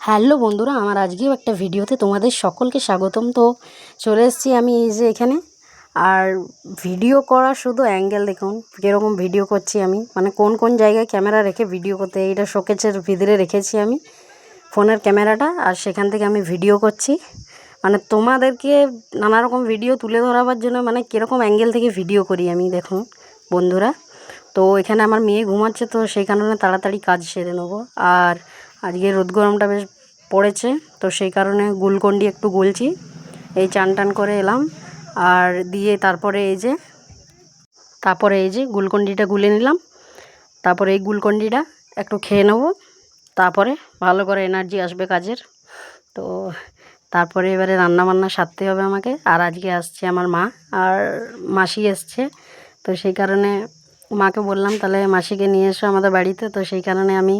Hello বন্ধুরা, আমার আজকেও একটা ভিডিওতে তোমাদের সকলকে স্বাগতম। তো চলে এসেছি আমি এই যে এখানে। আর ভিডিও করা শুধু অ্যাঙ্গেল দেখুন কীরকম ভিডিও করছি আমি, মানে কোন কোন জায়গায় ক্যামেরা রেখে ভিডিও করতে। এইটা শোকেসের ভিতরে রেখেছি আমি ফোনের ক্যামেরাটা, আর সেখান থেকে আমি ভিডিও করছি। মানে তোমাদেরকে নানা রকম ভিডিও তুলে ধরাবার জন্য, মানে কীরকম অ্যাঙ্গেল থেকে ভিডিও করি আমি দেখুন বন্ধুরা। তো এখানে আমার মেয়ে ঘুমাচ্ছে, তো সেই কারণে তাড়াতাড়ি কাজ সেরে নেবো। আর আজকে রোদ গরমটা বেশ পড়েছে, তো সেই কারণে গুলকন্ডি একটু গুলছি। এই চান টান করে এলাম, আর দিয়ে তারপরে এই যে গুলকন্ডিটা গুলে নিলাম। তারপরে এই গুলকন্ডিটা একটু খেয়ে নেব, তারপরে ভালো করে এনার্জি আসবে কাজের। তো তারপরে এবারে রান্নাবান্না সারতে হবে আমাকে। আর আজকে আসছে আমার মা আর মাসি এসছে, তো সেই কারণে মাকে বললাম তাহলে মাসিকে নিয়ে এসো আমাদের বাড়িতে। তো সেই কারণে আমি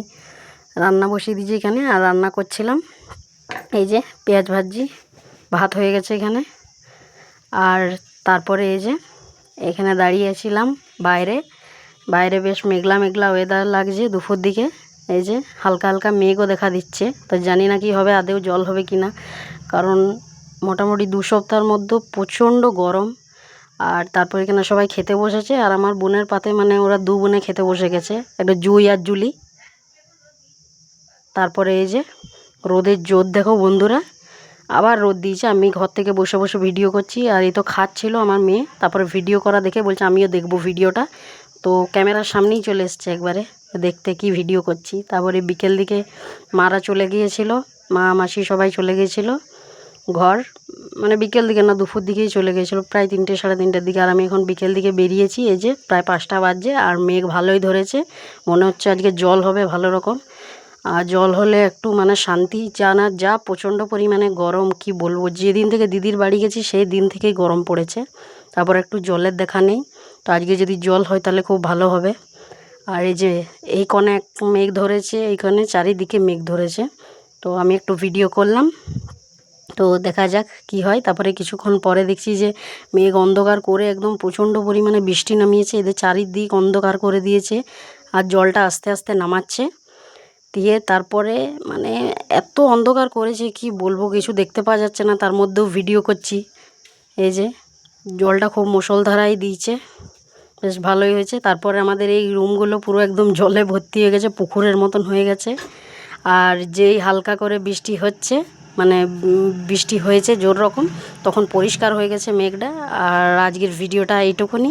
রান্না বসিয়ে দিয়েছি এখানে, আর রান্না করছিলাম এই যে পেঁয়াজ ভাজি। ভাত হয়ে গেছে এখানে। আর তারপরে এই যে এখানে দাঁড়িয়েছিলাম বাইরে বেশ মেঘলা মেঘলা ওয়েদার লাগছে দুপুর দিকে। এই যে হালকা হালকা মেঘও দেখা দিচ্ছে, তো জানি না কি হবে, আদেও জল হবে কি না, কারণ মোটামুটি 2 সপ্তাহের মধ্যে প্রচণ্ড গরম। আর তারপরে এখানে সবাই খেতে বসেছে, আর আমার বোনের পাতে মানে ওরা 2 বোনে খেতে বসে গেছে, একটা জুই আর জুলি। তারপরে এই যে রোদের জোর দেখো বন্ধুরা, আবার রোদ দিয়েছে। আমি ঘর থেকে বসে বসে ভিডিও করছি, আর এই তো খাচ্ছিল আমার মেয়ে। তারপরে ভিডিও করা দেখে বলছে আমিও দেখব ভিডিওটা, তো ক্যামেরার সামনেই চলে এসছে একবারে দেখতে কি ভিডিও করছি। তারপরে বিকেল দিকে মারা চলে গিয়েছিল, মা মাসি সবাই চলে গিয়েছিল ঘর, মানে বিকেল দিকে না দুপুর দিকেই চলে গিয়েছিলো, প্রায় 3টে সাড়ে 3টের দিকে। আর আমি এখন বিকেল দিকে বেরিয়েছি, এই যে প্রায় 5টা বাজছে, আর মেঘ ভালোই ধরেছে। মনে হচ্ছে আজকে জল হবে ভালো রকম। আর জল হলে একটু মানে শান্তি, যা প্রচণ্ড পরিমাণে গরম কি বলবো। যেদিন থেকে দিদির বাড়ি গেছি সেই দিন থেকেই গরম পড়েছে, তারপর একটু জলের দেখা নেই। তো আজকে যদি জল হয় তাহলে খুব ভালো হবে। আর এই যে এই কোণে এক মেঘ ধরেছে, এইখানে চারিদিকে মেঘ ধরেছে। তো আমি একটু ভিডিও করলাম, তো দেখা যাক কি হয়। তারপরে কিছুক্ষণ পরে দেখছি যে মেঘ অন্ধকার করে একদম প্রচণ্ড পরিমাণে বৃষ্টি নামিয়েছে, এদের চারিদিক অন্ধকার করে দিয়েছে, আর জলটা আস্তে আস্তে নামাচ্ছে। দিয়ে তারপরে মানে এত অন্ধকার করেছে কি বলবো, কিছু দেখতে পাওয়া যাচ্ছে না, তার মধ্যেও ভিডিও করছি। এই যে জলটা খুব মুষলধারাই দিয়েছে, বেশ ভালোই হয়েছে। তারপরে আমাদের এই রুমগুলো পুরো একদম জলে ভর্তি হয়ে গেছে, পুকুরের মতন হয়ে গেছে। আর যেই হালকা করে বৃষ্টি হচ্ছে, মানে বৃষ্টি হয়েছে জোর রকম, তখন পরিষ্কার হয়ে গেছে মেঘটা। আর আজকের ভিডিওটা এইটুকুনি।